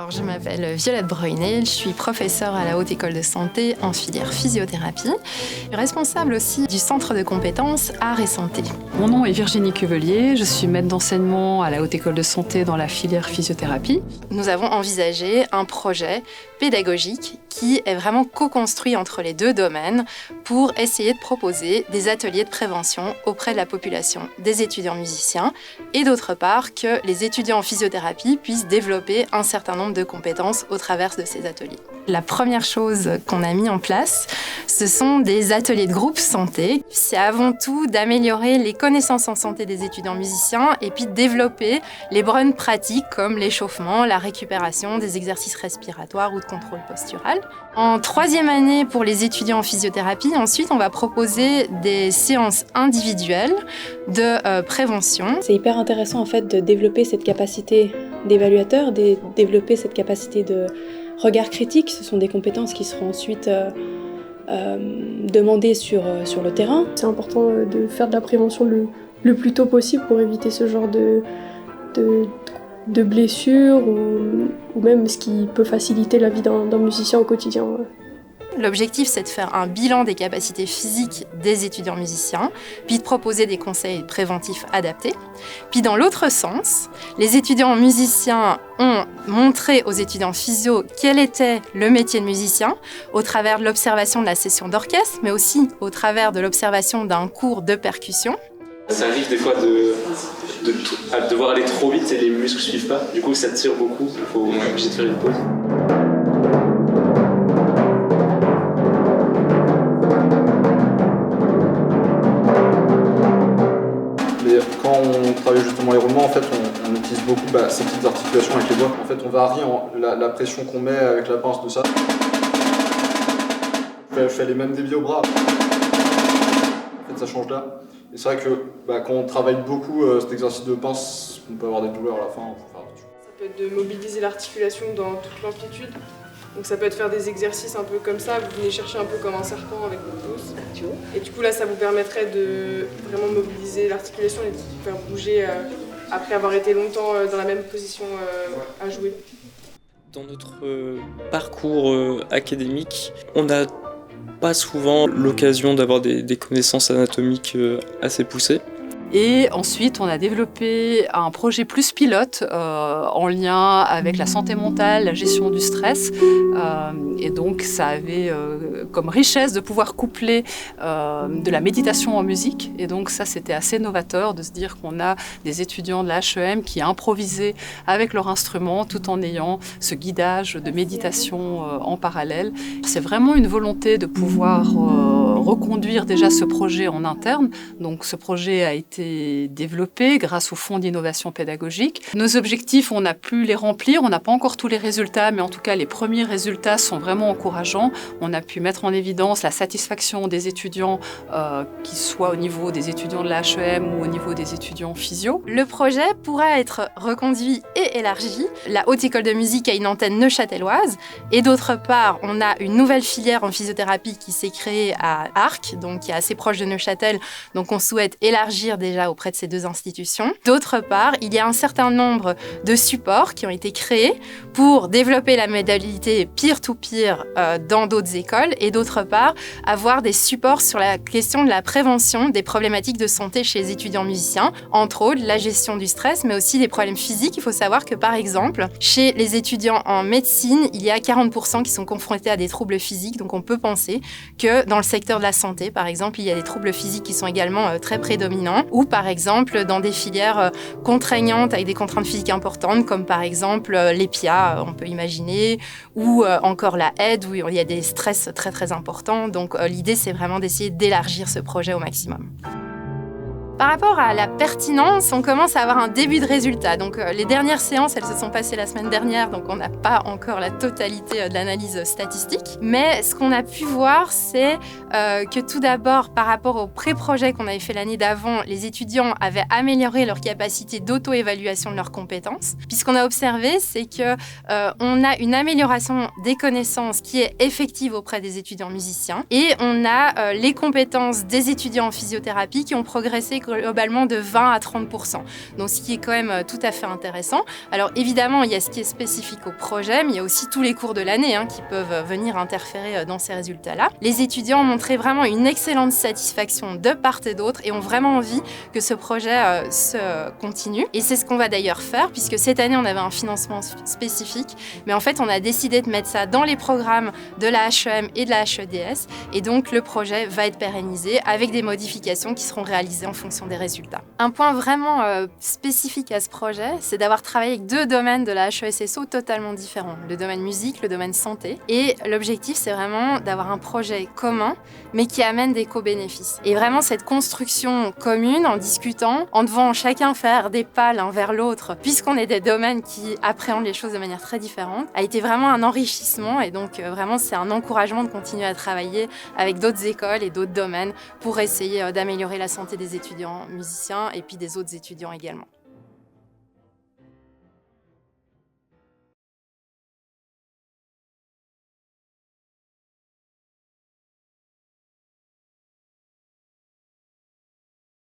Alors, je m'appelle Violette Breuinet, je suis professeure à la Haute École de Santé en filière physiothérapie, responsable aussi du centre de compétences Arts et Santé. Mon nom est Virginie Cuvelier, je suis maître d'enseignement à la Haute École de Santé dans la filière physiothérapie. Nous avons envisagé un projet pédagogique qui est vraiment co-construit entre les deux domaines pour essayer de proposer des ateliers de prévention auprès de la population des étudiants musiciens et d'autre part que les étudiants en physiothérapie puissent développer un certain nombre de compétences au travers de ces ateliers. La première chose qu'on a mis en place, ce sont des ateliers de groupe santé. C'est avant tout d'améliorer les connaissances en santé des étudiants musiciens et puis de développer les bonnes pratiques comme l'échauffement, la récupération, des exercices respiratoires ou de contrôle postural. En troisième année, pour les étudiants en physiothérapie, ensuite, on va proposer des séances individuelles de prévention. C'est hyper intéressant en fait de développer cette capacité d'évaluateur, de développer cette capacité de regard critique. Ce sont des compétences qui seront ensuite demandées sur le terrain. C'est important de faire de la prévention le plus tôt possible pour éviter ce genre de blessures ou même ce qui peut faciliter la vie d'un musicien au quotidien. L'objectif, c'est de faire un bilan des capacités physiques des étudiants musiciens, puis de proposer des conseils préventifs adaptés. Puis dans l'autre sens, les étudiants musiciens ont montré aux étudiants physio quel était le métier de musicien au travers de l'observation de la session d'orchestre, mais aussi au travers de l'observation d'un cours de percussion. Ça arrive des fois de devoir aller trop vite et les muscles ne suivent pas. Du coup, ça tire beaucoup. Il faut obligé de faire une pause. Mais quand on travaille justement les roulements, en fait, on utilise beaucoup ces petites articulations avec les doigts. En fait, on varie la pression qu'on met avec la pince de ça. Je fais les mêmes déviés au bras. En fait, ça change là. Et c'est vrai que quand on travaille beaucoup cet exercice de pince, on peut avoir des douleurs à la fin, il faut faire attention. Ça peut être de mobiliser l'articulation dans toute l'amplitude. Donc ça peut être faire des exercices un peu comme ça, vous venez chercher un peu comme un serpent avec votre pouce. Et du coup là, ça vous permettrait de vraiment mobiliser l'articulation et de vous faire bouger après avoir été longtemps dans la même position à jouer. Dans notre parcours académique, on n'a pas souvent l'occasion d'avoir des connaissances anatomiques assez poussées. Et ensuite, on a développé un projet plus pilote en lien avec la santé mentale, la gestion du stress. Et donc, ça avait comme richesse de pouvoir coupler de la méditation en musique. Et donc, ça, c'était assez novateur de se dire qu'on a des étudiants de la HEM qui improvisaient avec leur instrument tout en ayant ce guidage de méditation en parallèle. C'est vraiment une volonté de pouvoir reconduire déjà ce projet en interne. Donc, ce projet a été développé grâce au Fonds d'innovation pédagogique. Nos objectifs, on a pu les remplir, on n'a pas encore tous les résultats, mais en tout cas, les premiers résultats sont vraiment encourageants. On a pu mettre en évidence la satisfaction des étudiants, qu'ils soient au niveau des étudiants de la HEM ou au niveau des étudiants physio. Le projet pourra être reconduit et élargi. La Haute École de musique a une antenne neuchâteloise et d'autre part, on a une nouvelle filière en physiothérapie qui s'est créée à Arques, donc qui est assez proche de Neuchâtel, donc on souhaite élargir déjà auprès de ces deux institutions. D'autre part, il y a un certain nombre de supports qui ont été créés pour développer la modalité peer-to-peer dans d'autres écoles et d'autre part, avoir des supports sur la question de la prévention des problématiques de santé chez les étudiants musiciens, entre autres la gestion du stress, mais aussi des problèmes physiques. Il faut savoir que par exemple, chez les étudiants en médecine, il y a 40% qui sont confrontés à des troubles physiques, donc on peut penser que dans le secteur de la santé, par exemple, il y a des troubles physiques qui sont également très prédominants, ou par exemple dans des filières contraignantes avec des contraintes physiques importantes, comme par exemple l'EPIA, on peut imaginer, ou encore la aide, où il y a des stress très très importants. Donc l'idée, c'est vraiment d'essayer d'élargir ce projet au maximum. Par rapport à la pertinence, on commence à avoir un début de résultat. Donc les dernières séances, elles se sont passées la semaine dernière, donc on n'a pas encore la totalité de l'analyse statistique. Mais ce qu'on a pu voir, c'est que tout d'abord, par rapport au pré-projet qu'on avait fait l'année d'avant, les étudiants avaient amélioré leur capacité d'auto-évaluation de leurs compétences. Puis ce qu'on a observé, c'est que on a une amélioration des connaissances qui est effective auprès des étudiants musiciens. Et on a les compétences des étudiants en physiothérapie qui ont progressé globalement de 20 à 30%. Donc ce qui est quand même tout à fait intéressant. Alors évidemment, il y a ce qui est spécifique au projet, mais il y a aussi tous les cours de l'année qui peuvent venir interférer dans ces résultats-là. Les étudiants ont montré vraiment une excellente satisfaction de part et d'autre et ont vraiment envie que ce projet se continue. Et c'est ce qu'on va d'ailleurs faire, puisque cette année, on avait un financement spécifique, mais en fait, on a décidé de mettre ça dans les programmes de la HEM et de la HEDS, et donc le projet va être pérennisé avec des modifications qui seront réalisées en fonction des résultats. Un point vraiment spécifique à ce projet, c'est d'avoir travaillé avec 2 domaines de la HESSO totalement différents, le domaine musique, le domaine santé, et l'objectif, c'est vraiment d'avoir un projet commun, mais qui amène des co-bénéfices. Et vraiment, cette construction commune, en discutant, en devant chacun faire des pas l'un vers l'autre, puisqu'on est des domaines qui appréhendent les choses de manière très différente, a été vraiment un enrichissement, et donc vraiment, c'est un encouragement de continuer à travailler avec d'autres écoles et d'autres domaines pour essayer d'améliorer la santé des étudiants musiciens et puis des autres étudiants également.